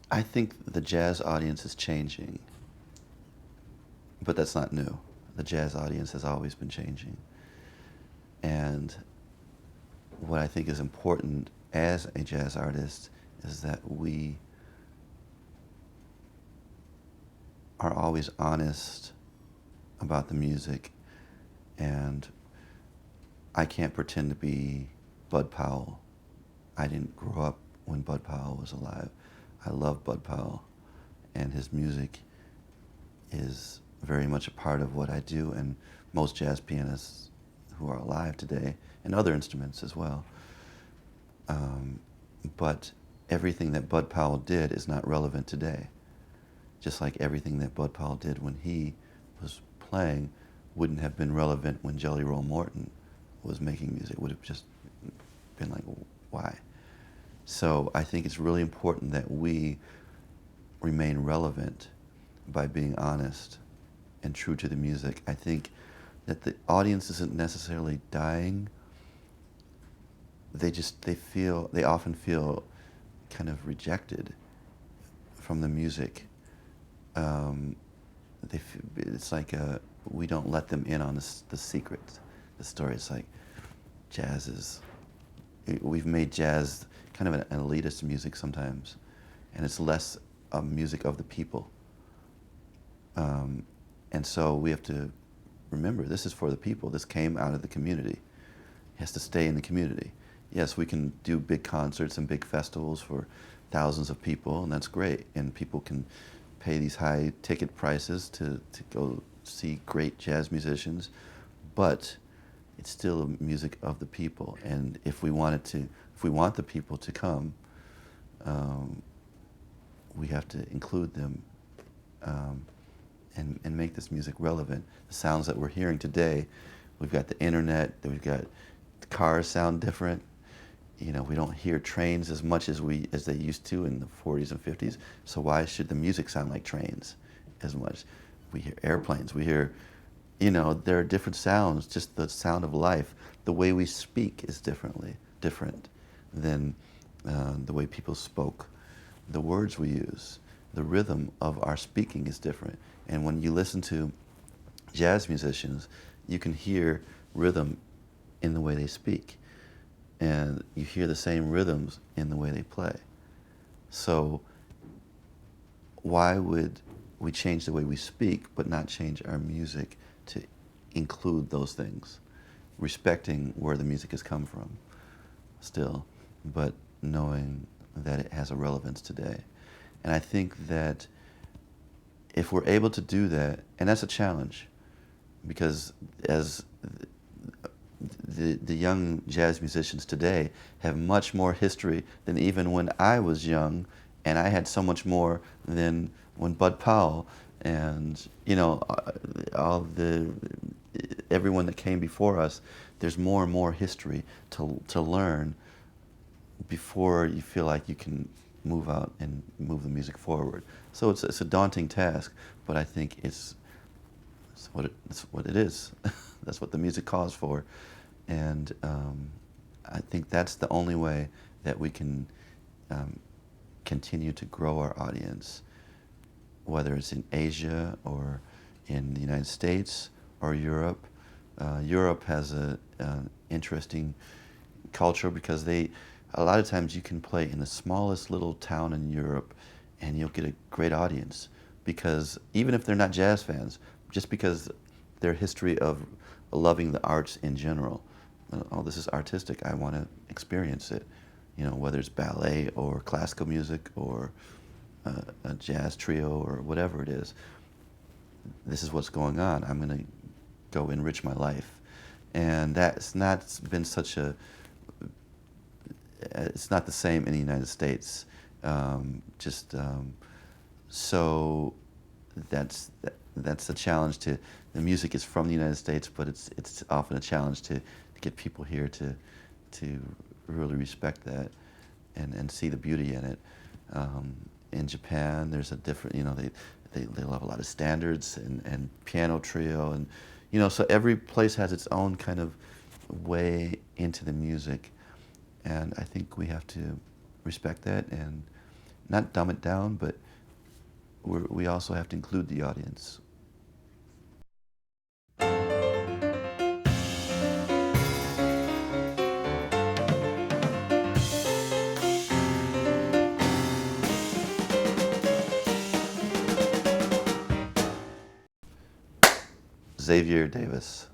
I think the jazz audience is changing, but that's not new. The jazz audience has always been changing. And what I think is important as a jazz artist is that we are always honest about the music. And I can't pretend to be Bud Powell. I didn't grow up when Bud Powell was alive. I love Bud Powell, and his music is very much a part of what I do, and most jazz pianists who are alive today, and other instruments as well. But everything that Bud Powell did is not relevant today. Just like everything that Bud Powell did when he was playing wouldn't have been relevant when Jelly Roll Morton was making music. It would have just been like, why? So I think it's really important that we remain relevant by being honest and true to the music. I think that the audience isn't necessarily dying. They often feel kind of rejected from the music. It's like we don't let them in on the secret, the story. It's like jazz is, we've made jazz kind of an elitist music sometimes, and it's less a music of the people. And so we have to remember, this is for the people. This came out of the community. It has to stay in the community. Yes, we can do big concerts and big festivals for thousands of people, and that's great. And people can pay these high ticket prices to go see great jazz musicians, but it's still music of the people. And if we want the people to come, we have to include them, and make this music relevant. The sounds that we're hearing today, we've got the internet, we've got the cars sound different. You know, we don't hear trains as much as they used to in the 40s and 50s. So why should the music sound like trains as much? We hear airplanes, we hear, there are different sounds, just the sound of life. The way we speak is different than the way people spoke. The words we use, the rhythm of our speaking is different. And when you listen to jazz musicians, you can hear rhythm in the way they speak. And you hear the same rhythms in the way they play. So why would we change the way we speak but not change our music to include those things, respecting where the music has come from still, but knowing that it has a relevance today? And I think that if we're able to do that, and that's a challenge, because as the young jazz musicians today have much more history than even when I was young, and I had so much more than when Bud Powell and everyone that came before us. There's more and more history to learn before you feel like you can move out and move the music forward. So it's a daunting task, but I think it's what it is. That's what the music calls for. And I think that's the only way that we can continue to grow our audience, whether it's in Asia or in the United States or Europe. Europe has an interesting culture because a lot of times you can play in the smallest little town in Europe and you'll get a great audience, because even if they're not jazz fans, just because their history of loving the arts in general. Oh, this is artistic. I want to experience it. Whether it's ballet or classical music or a jazz trio or whatever it is. This is what's going on. I'm going to go enrich my life. And that's not been it's not the same in the United States. So that's a challenge the music is from the United States, but it's often a challenge to get people here to really respect that and see the beauty in it. In Japan, there's a different, they love a lot of standards and piano trio, and so every place has its own kind of way into the music, and I think we have to respect that and not dumb it down, but we also have to include the audience. Xavier Davis.